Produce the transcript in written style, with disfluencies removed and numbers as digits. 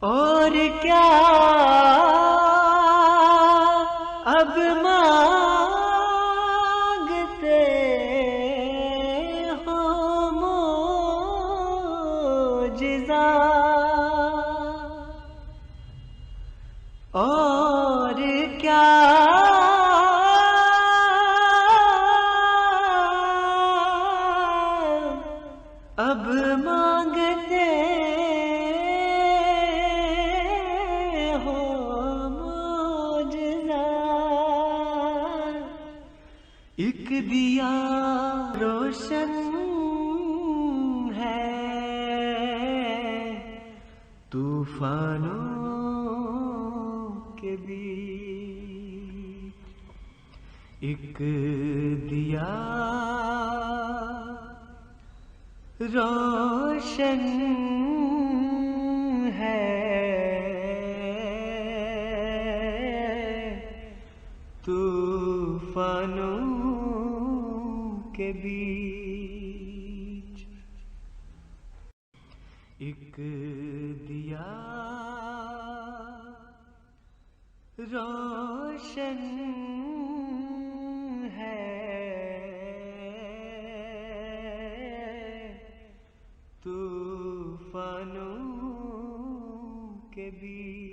اور کیا اب مانگتے ہو معجزہ، اور کیا اب مانگتے ہو معجزہ؟ ایک دیا روشن ہے طوفانوں کے بیچ، ایک دیا روشن ہے طوفانوں کے بیچ، ایک دیا روشن ہے طوفانوں کے بیچ۔